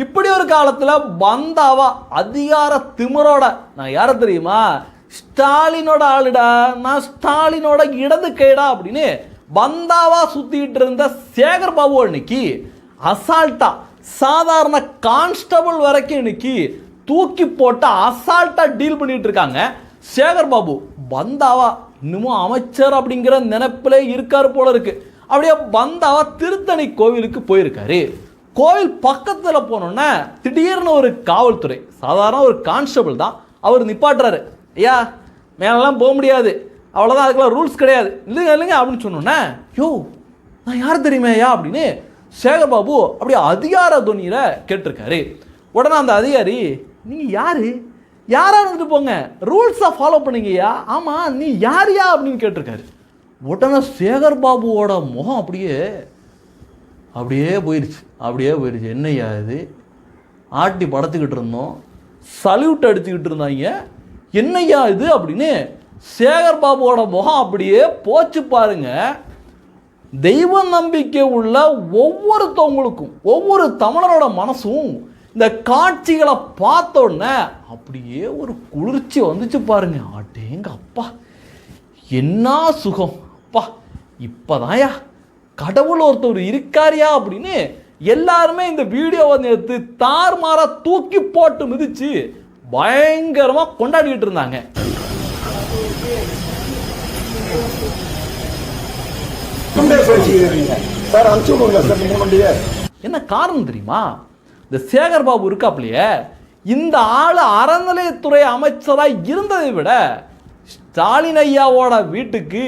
இப்படி ஒரு காலத்துல பந்தாவா அதிகார திமிரோட, நான் யார தெரியுமா, ஸ்டாலினோட ஆளுடா, நான் ஸ்டாலினோட இடது கைடா அப்படின்னு பந்தாவா சுத்திட்டு இருந்த சேகர் பாபு இன்னைக்கு அசால்ட்டா சாதாரண கான்ஸ்டபிள் வரைக்கும் இன்னைக்கு தூக்கி போட்டு அசால்ட்டா டீல் பண்ணிட்டு இருக்காங்க. சேகர் பாபு பந்தாவா இன்னமும் அமைச்சர் அப்படிங்கிற நினைப்பிலே இருக்காரு போல இருக்கு. அப்படியே பந்தாவா திருத்தணி கோவிலுக்கு போயிருக்காரு. கோவில் பக்கத்தில் போனோன்னா திடீர்னு ஒரு காவல்துறை, சாதாரண ஒரு கான்ஸ்டபிள் தான், அவர் நிப்பாட்டுறாரு. ஐயா மேலெல்லாம் போக முடியாது, அவ்வளோதான், அதுக்கெல்லாம் ரூல்ஸ் கிடையாது, இல்லைங்க இல்லைங்க அப்படின்னு சொன்னோன்னே, யோ நான் யார் தெரியுமே ஐயா அப்படின்னு சேகர் பாபு அப்படியே அதிகார துணியில் கேட்டிருக்காரு. உடனே அந்த அதிகாரி, நீங்கள் யார், யாராக இருந்துட்டு போங்க, ரூல்ஸை ஃபாலோ பண்ணீங்கய்யா, ஆமாம் நீ யாரையா அப்படின்னு கேட்டிருக்காரு. உடனே சேகர் பாபுவோட முகம் அப்படியே போயிடுச்சு. என்னையா இது, ஆட்டி படத்துக்கிட்டு இருந்தோம், சல்யூட் அடிச்சுக்கிட்டு இருந்தாங்க, என்னையா இது அப்படின்னு சேகர் பாபுவோட முகம் அப்படியே போச்சு பாருங்க. தெய்வ நம்பிக்கை உள்ள ஒவ்வொருத்தவங்களுக்கும், ஒவ்வொரு தமிழரோட மனசும் இந்த காட்சிகளை பார்த்த உடனே அப்படியே ஒரு குளிர்ச்சி வந்துச்சு பாருங்க. அடேங்க அப்பா, என்ன சுகம் அப்பா, இப்போதாயா கடவுள் ஒருத்தர் இருக்காரியா அப்படின்னு எல்லாருமே இந்த வீடியோவை நேற்று தார்மாரா தூக்கி போட்டு மிதிச்சு பயங்கரமா கொண்டாடிட்டு இருந்தாங்க. என்ன காரணம் தெரியுமா, இந்த சேகர் பாபு இருக்காப்லையே, இந்த ஆளு அறநிலையத்துறை அமைச்சரா இருந்ததை விட ஸ்டாலின் ஐயாவோட வீட்டுக்கு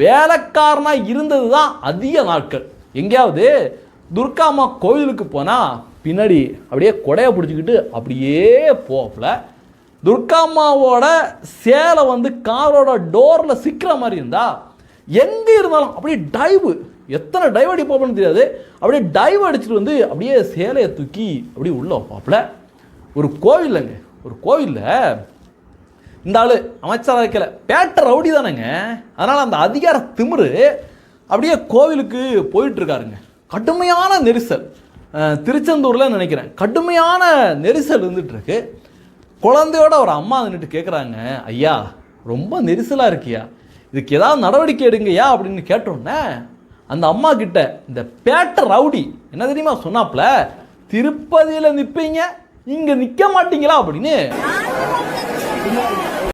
வேலைக்காரனா இருந்தது தான் அதிக நாட்கள். எங்கேயாவது துர்காம்மா கோயிலுக்கு போனால் பின்னாடி அப்படியே கொடையை பிடிச்சிக்கிட்டு அப்படியே போகல, துர்காம்மாவோட சேலை வந்து காரோட டோரில் சிக்கிற மாதிரி இருந்தால் எங்கே இருந்தாலும் அப்படியே டைவு, எத்தனை டைவ் அடிப்போம்னு தெரியாது, அப்படியே டைவ் அடிச்சுட்டு வந்து அப்படியே சேலையை தூக்கி அப்படியே உள்ளே வைப்பாப்புல. ஒரு கோவிலில் இந்த ஆள் அமைச்சராக வைக்கல, பேட்ட ரவுடி தானேங்க, அதனால் அந்த அதிகார திமிரு அப்படியே கோவிலுக்கு போயிட்டுருக்காருங்க. கடுமையான நெரிசல், திருச்செந்தூரில் நினைக்கிறேன், கடுமையான நெரிசல் இருந்துகிட்ருக்கு. குழந்தையோட ஒரு அம்மா வந்துட்டு கேட்குறாங்க, ஐயா ரொம்ப நெரிசலாக இருக்கியா, இதுக்கு ஏதாவது நடவடிக்கை எடுங்கய்யா அப்படின்னு கேட்டோன்னே அந்த அம்மா கிட்ட இந்த பேட்ட ரவுடி என்ன தெரியுமா சொன்னாப்புல, திருப்பதியில் நிற்பீங்க இங்கே நிற்க மாட்டீங்களா அப்படின்னு.